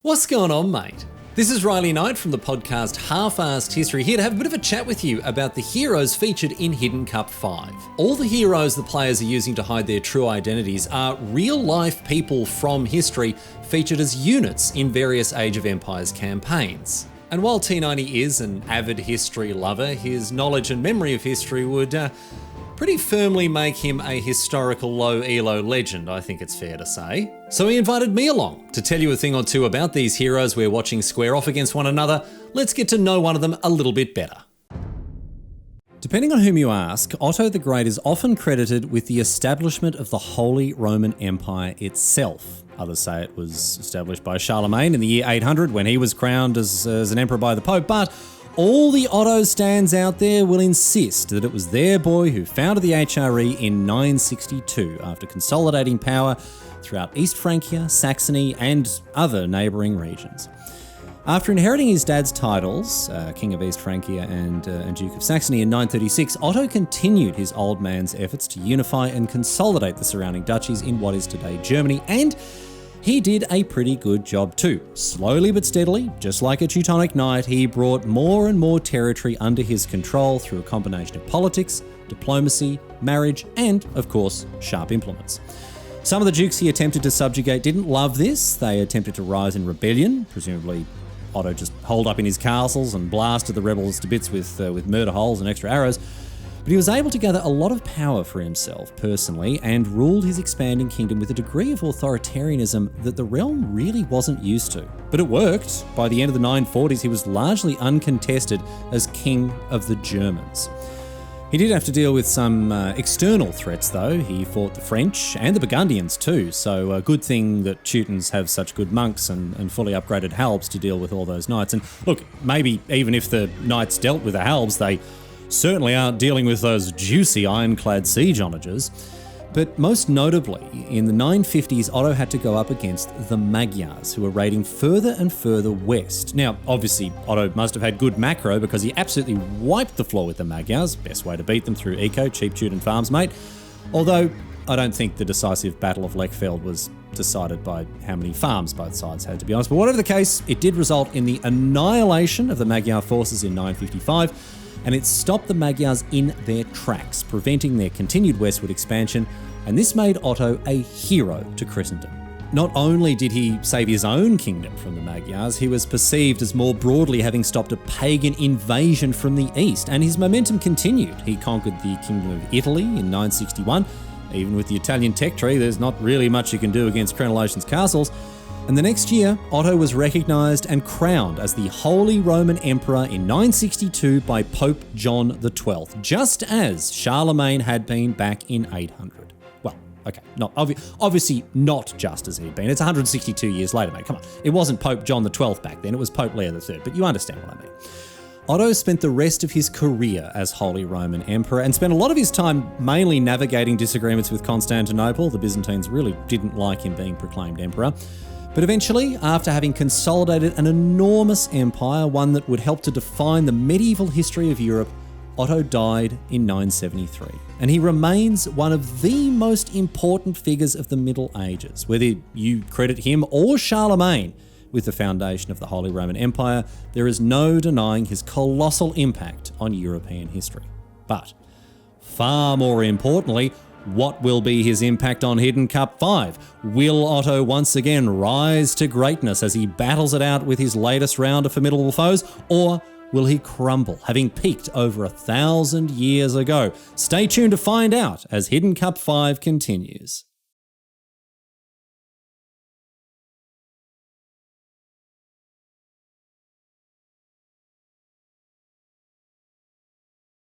What's going on, mate? This is Riley Knight from the podcast Half-Assed History, here to have a bit of a chat with you about the heroes featured in Hidden Cup 5. All the heroes the players are using to hide their true identities are real-life people from history featured as units in various Age of Empires campaigns. And while T90 is an avid history lover, his knowledge and memory of history would pretty firmly make him a historical low elo legend, I think it's fair to say. So he invited me along to tell you a thing or two about these heroes we're watching square off against one another. Let's get to know one of them a little bit better. Depending on whom you ask, Otto the Great is often credited with the establishment of the Holy Roman Empire itself. Others say it was established by Charlemagne in the year 800 when he was crowned as an emperor by the Pope, but all the Otto stands out there will insist that it was their boy who founded the HRE in 962 after consolidating power throughout East Francia, Saxony and other neighbouring regions. After inheriting his dad's titles, King of East Francia and Duke of Saxony in 936, Otto continued his old man's efforts to unify and consolidate the surrounding duchies in what is today Germany, and he did a pretty good job too. Slowly but steadily, just like a Teutonic Knight, he brought more and more territory under his control through a combination of politics, diplomacy, marriage, and, of course, sharp implements. Some of the dukes he attempted to subjugate didn't love this. They attempted to rise in rebellion. Presumably, Otto just holed up in his castles and blasted the rebels to bits with murder holes and extra arrows. But he was able to gather a lot of power for himself personally and ruled his expanding kingdom with a degree of authoritarianism that the realm really wasn't used to. But it worked. By the end of the 940s, he was largely uncontested as king of the Germans. He did have to deal with some external threats though. He fought the French and the Burgundians too, so a good thing that Teutons have such good monks and fully upgraded halbs to deal with all those knights. And look, maybe even if the knights dealt with the halbs, they certainly aren't dealing with those juicy ironclad siege onagers. But most notably, in the 950s, Otto had to go up against the Magyars, who were raiding further and further west. Now, obviously, Otto must have had good macro because he absolutely wiped the floor with the Magyars. Best way to beat them through eco, cheap Teuton farms, mate. Although, I don't think the decisive Battle of Lechfeld was decided by how many farms both sides had, to be honest. But whatever the case, it did result in the annihilation of the Magyar forces in 955, and it stopped the Magyars in their tracks, preventing their continued westward expansion, and this made Otto a hero to Christendom. Not only did he save his own kingdom from the Magyars, he was perceived as more broadly having stopped a pagan invasion from the east, and his momentum continued. He conquered the Kingdom of Italy in 961. Even with the Italian tech tree, there's not really much you can do against Crenellation's castles. And the next year, Otto was recognised and crowned as the Holy Roman Emperor in 962 by Pope John XII, just as Charlemagne had been back in 800. Well, okay, obviously not just as he'd been. It's 162 years later, mate. Come on. It wasn't Pope John XII back then, it was Pope Leo III, but you understand what I mean. Otto spent the rest of his career as Holy Roman Emperor and spent a lot of his time mainly navigating disagreements with Constantinople. The Byzantines really didn't like him being proclaimed emperor. But eventually, after having consolidated an enormous empire, one that would help to define the medieval history of Europe, Otto died in 973. And he remains one of the most important figures of the Middle Ages. Whether you credit him or Charlemagne with the foundation of the Holy Roman Empire, there is no denying his colossal impact on European history. But far more importantly, what will be his impact on Hidden Cup 5? Will Otto once again rise to greatness as he battles it out with his latest round of formidable foes? Or will he crumble, having peaked over 1,000 years ago? Stay tuned to find out as Hidden Cup 5 continues.